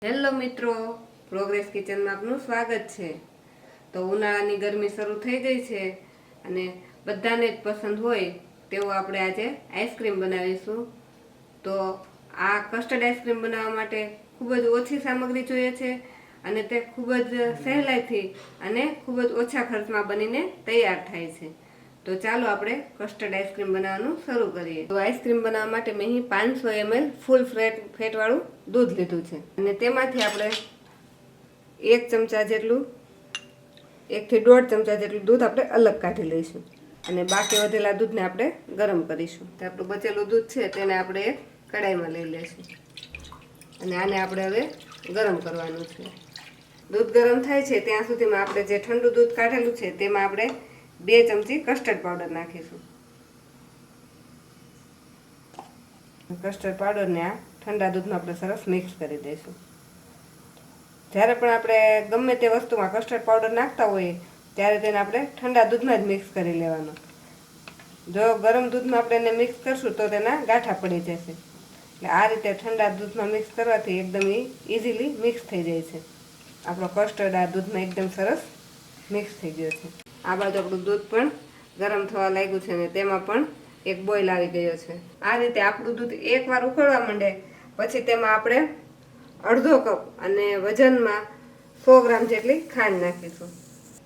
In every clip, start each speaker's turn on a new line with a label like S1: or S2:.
S1: Hello મિત્રો, progress કિચનમાં આપનું સ્વાગત છે। તો ઉનાળાની ગરમી શરૂ થઈ ગઈ છે અને બધાને જ પસંદ હોય તેવો આપણે આજે આઈસ્ક્રીમ બનાવીશું। તો આ કસ્ટર્ડ આઈસ્ક્રીમ બનાવવા માટે ખૂબ જ ઓછી સામગ્રી જોઈએ છે અને તે ખૂબ જ સહેલાઈથી અને ખૂબ જ ઓછા ખર્ચમાં બનીને તૈયાર થાય છે। તો ચાલો આપણે કસ્ટર્ડ આઈસ્ક્રીમ બનાવવાનું શરૂ કરીએ। તો આઈસ્ક્રીમ બનાવવા માટે મેં અહીં 500 ml ફૂલ ફેટવાળું દૂધ લીધું છે અને તેમાંથી આપણે 1 ચમચા જેટલું 1 થી 1.5 ચમચા જેટલું દૂધ આપણે અલગ કાઢી લઈશું અને બાકી વધેલા દૂધને આપણે ગરમ કરીશું। તો આપણું બચેલું દૂધ છે તેને આપણે એક કડાઈમાં લઈ લઈશું અને આને આપણે હવે ગરમ કરવાનું છે। દૂધ ગરમ થાય છે ત્યાં સુધીમાં આપણે જે ઠંડુ દૂધ કાઢેલું છે તેમાં આપણે 2 ચમચી કસ્ટર્ડ પાવડર નાખીશું। કસ્ટર્ડ પાવડરને આ ઠંડા દૂધમાં આપણે સરસ મિક્સ કરી દઈશું। જ્યારે પણ આપણે ગમે તે વસ્તુમાં કસ્ટર્ડ પાવડર નાખતા હોઈએ ત્યારે તેને આપણે ઠંડા દૂધમાં જ મિક્સ કરી લેવાનો। જો ગરમ દૂધમાં આપણે એને મિક્સ કરશું તો તેના ગાંઠા પડી જશે। એટલે આ રીતે ઠંડા દૂધમાં મિક્સ કરવાથી એકદમ ઇઝીલી મિક્સ થઈ જાય છે। આપણો કસ્ટર્ડ આ દૂધમાં એકદમ સરસ મિક્સ થઈ ગયો છે। આ બાજુ આપણું દૂધ પણ ગરમ થવા લાગ્યું છે અને તેમાં પણ એક બોઇલ આવી ગયો છે। આ રીતે આપણું દૂધ એકવાર ઉકળવા માંડે પછી તેમાં આપણે અડધો કપ અને વજનમાં 100 ગ્રામ જેટલી ખાંડ નાખીશું।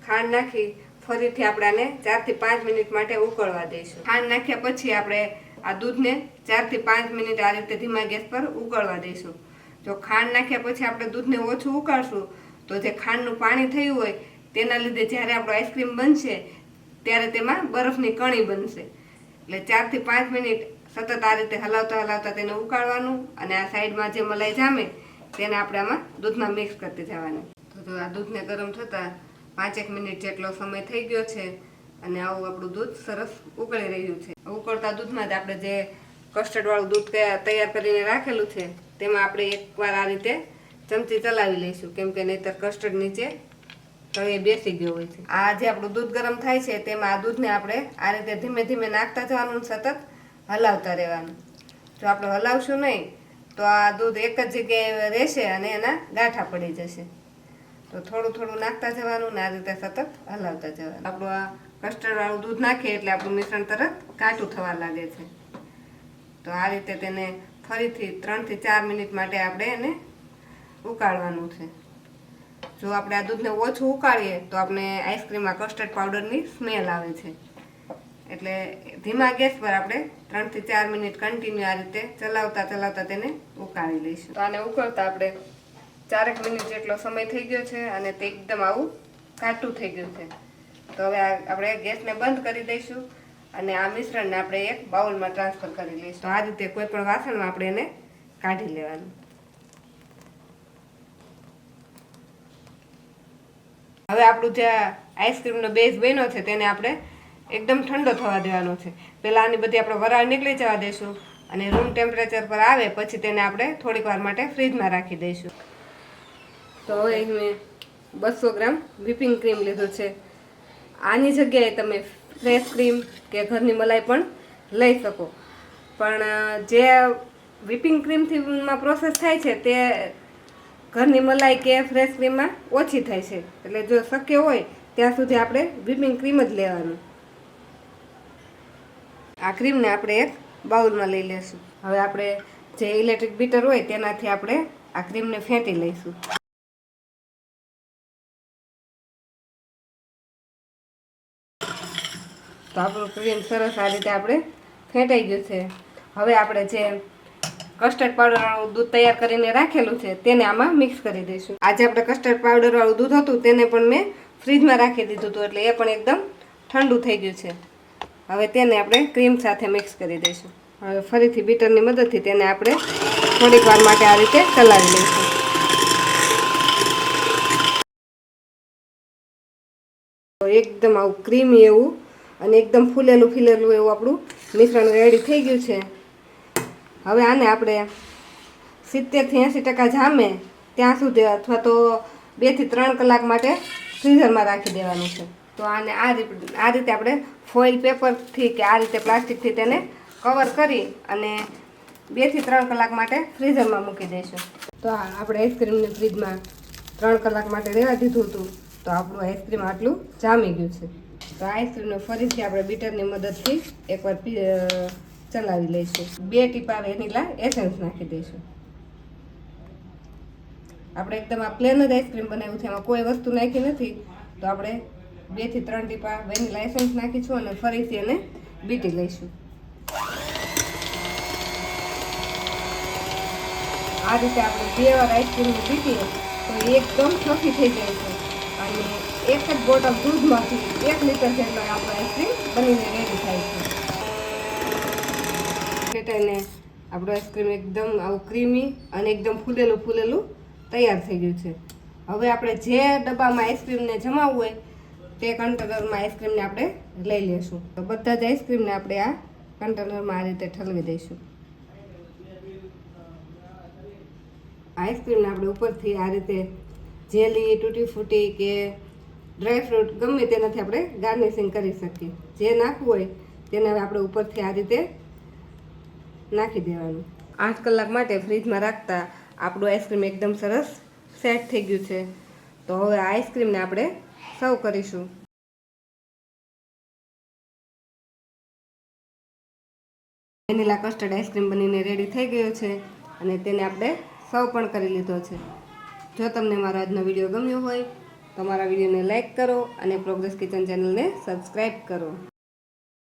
S1: ખાંડ નાખી ફરીથી આપણે આને 4 થી 5 મિનિટ માટે ઉકળવા દઈશું। ખાંડ નાખ્યા પછી આપણે આ દૂધને 4 થી 5 મિનિટ આ રીતે ધીમા ગેસ પર ઉકળવા દઈશું। જો ખાંડ નાખ્યા પછી આપણે દૂધને ઓછું ઉકાળશું તો જે ખાંડનું પાણી થયું હોય તેના લીધે જ્યારે આપણો આઈસ્ક્રીમ બનશે ત્યારે તેમાં બરફની કણી બનશે। એટલે 4 થી 5 મિનિટ સતત આ રીતે હલાવતા તેને ઉકાળવાનું અને આ સાઈડમાં જે મલાઈ જામે તેને આપણે આમાં દૂધમાં મિક્સ કરતી જવાની। તો જો આ દૂધને ગરમ થતાં 5 મિનિટ જેટલો સમય થઈ ગયો છે અને આવું આપણું દૂધ સરસ ઉકળી રહ્યું છે। ઉકળતા દૂધમાં જ આપણે જે કસ્ટર્ડવાળું દૂધ તૈયાર કરીને રાખેલું છે તેમાં આપણે એકવાર આ રીતે ચમચી ચલાવી લઈશું, કેમ કે નહીંતર કસ્ટર્ડ નીચે તળિયે બેસી ગયો હોય છે। આ જે આપણું દૂધ ગરમ થાય છે તેમાં આ દૂધને આપણે આ રીતે ધીમે ધીમે નાખતા જવાનું, સતત હલાવતા રહેવાનું। જો આપણે હલાવશું નહીં તો આ દૂધ એક જ જગ્યાએ રહેશે અને એના ગાંઠા પડી જશે। તો થોડું થોડું નાખતા જવાનું ને આ રીતે સતત હલાવતા જવાનું। આપણું આ કસ્ટર્ડવાળું દૂધ નાખીએ એટલે આપણું મિશ્રણ તરત ઘાટું થવા લાગે છે। તો આ રીતે તેને ફરીથી 3 થી 4 મિનિટ માટે આપણે એને ઉકાળવાનું છે। જો આપણે આ દૂધને ઓછું ઉકાળીએ તો આપણે આઈસ્ક્રીમમાં કસ્ટર્ડ પાવડરની સ્મેલ આવે છે। એટલે ધીમા ગેસ પર આપણે 3 થી 4 મિનિટ કન્ટિન્યુ આ રીતે ચલાવતા તેને ઉકાળી લઈશું। તો આને ઉકળતા આપણે 4 મિનિટ જેટલો સમય થઈ ગયો છે અને તે એકદમ આવું ઘાટું થઈ ગયું છે। તો હવે આપણે ગેસને બંધ કરી દઈશું અને આ મિશ્રણને આપણે એક બાઉલમાં ટ્રાન્સફર કરી લઈશું। તો આ રીતે કોઈ પણ વાસણમાં આપણે એને કાઢી લેવાનું। હવે આપણું જે આઈસ્ક્રીમનો બેઝ બન્યો છે તેને આપણે એકદમ ઠંડો થવા દેવાનો છે। પહેલાં આની બધી આપણે વરાળ નીકળી જવા દઈશું અને રૂમ ટેમ્પરેચર પર આવે પછી તેને આપણે થોડીક વાર માટે ફ્રીજમાં રાખી દઈશું। તો હવે મેં 200 ગ્રામ વ્હીપિંગ ક્રીમ લીધું છે। આની જગ્યાએ તમે ફ્રેશ ક્રીમ કે ઘરની મલાઈ પણ લઈ શકો, પણ જે વ્હીપિંગ ક્રીમથી પ્રોસેસ થાય છે તે ઘરની મલાઈ કે ફ્રેશ ક્રીમમાં ઓછી થાય છે। એટલે જો શક્ય હોય ત્યાં સુધી આપણે વ્હીપિંગ ક્રીમ જ લેવાનું। આ ક્રીમને આપણે એક બાઉલમાં લઈ લઈશું। હવે આપણે જે ઇલેક્ટ્રિક બીટર હોય તેનાથી આપણે આ ક્રીમને ફેંટી લઈશું। તો આપણું ક્રીમ સરસ આ રીતે આપણે ફેંટાઈ ગયું છે। હવે આપણે જે કસ્ટર્ડ પાવડરવાળું દૂધ તૈયાર કરીને રાખેલું છે તેને આમાં મિક્સ કરી દઈશું। આજે આપણે કસ્ટર્ડ પાવડરવાળું દૂધ હતું તેને પણ મેં ફ્રીજમાં રાખી દીધું હતું, એટલે એ પણ એકદમ ઠંડુ થઈ ગયું છે। હવે તેને આપણે ક્રીમ સાથે મિક્સ કરી દઈશું। હવે ફરીથી બીટરની મદદથી તેને આપણે થોડીક વાર માટે આ રીતે ચલાવી લઈશું। એકદમ આવું ક્રીમી એવું અને એકદમ ફૂલેલું એવું આપણું મિશ્રણ રેડી થઈ ગયું છે। હવે આને આપણે 70 થી 80% જામે ત્યાં સુધી અથવા તો 2 થી 3 કલાક માટે ફ્રીઝરમાં રાખી દેવાનું છે। તો આને આ રીતે આપણે ફોઇલ પેપરથી કે આ રીતે પ્લાસ્ટિકથી તેને કવર કરી અને 2 થી 3 કલાક માટે ફ્રીઝરમાં મૂકી દઈશું. તો આપણે આઈસ્ક્રીમને ફ્રીજમાં 3 કલાક માટે રહેવા દીધું હતું, તો આપણું આઈસ્ક્રીમ આટલું જામી ગયું છે. તો આઈસ્ક્રીમને ફરીથી આપણે બીટરની મદદથી એકવાર ચલાવી લઈશું. 2 ટીપા વેનીલા એસેન્સ નાખી દઈશું. આપણે એકદમ આ પ્લેન જ આઈસ્ક્રીમ બનાવ્યું છે, એમાં કોઈ વસ્તુ નાખી નથી. તો આપણે 2 થી 3 ટીપા વેનીલા એસેન્સ નાખીશું અને ફરીથી એને બીટી લઈશું. આ રીતે આપણે 2 વાર આઈસ્ક્રીમને બીટીએ તો એકદમ ફ્લફી થઈ જાય છે અને એક જ બોટલ દૂધમાંથી 1 લીટર જેટલો આપણો આઈસ્ક્રીમ બનીને રેડી થાય છે. ફેટાઈને આપણું આઈસ્ક્રીમ એકદમ આવું ક્રીમી અને એકદમ ફૂલેલું તૈયાર થઈ ગયું છે. હવે આપણે જે ડબ્બામાં આઈસ્ક્રીમને જમાવવું હોય તે કન્ટેનરમાં આઈસ્ક્રીમને આપણે લઈ લઈશું. તો બધા જ આઈસ્ક્રીમને આપણે આ કન્ટેનરમાં આ રીતે ઠલવી દઈશું. આઈસ્ક્રીમને આપણે ઉપરથી આ રીતે જેલી, તૂટી ફૂટી કે ડ્રાયફ્રૂટ ગમે તેનાથી આપણે ગાર્નિશિંગ કરી શકીએ. જે નાખવું હોય તેને હવે આપણે ઉપરથી આ રીતે નાખી દેવાનું. 8 કલાક માટે ફ્રીજમાં રાખતા આપણું આઈસ્ક્રીમ એકદમ સરસ સેટ થઈ ગયું છે. તો હવે આ આઈસ્ક્રીમને આપણે સર્વ કરીશું. વેનીલા કસ્ટર્ડ આઈસ્ક્રીમ બનીને રેડી થઈ ગયો છે અને તેને આપણે સર્વ પણ કરી લીધો છે. જો તમને મારો આજનો વિડીયો ગમ્યો હોય તો મારા વિડીયોને લાઈક કરો અને પ્રોગ્રેસ કિચન ચેનલને સબસ્ક્રાઈબ કરો.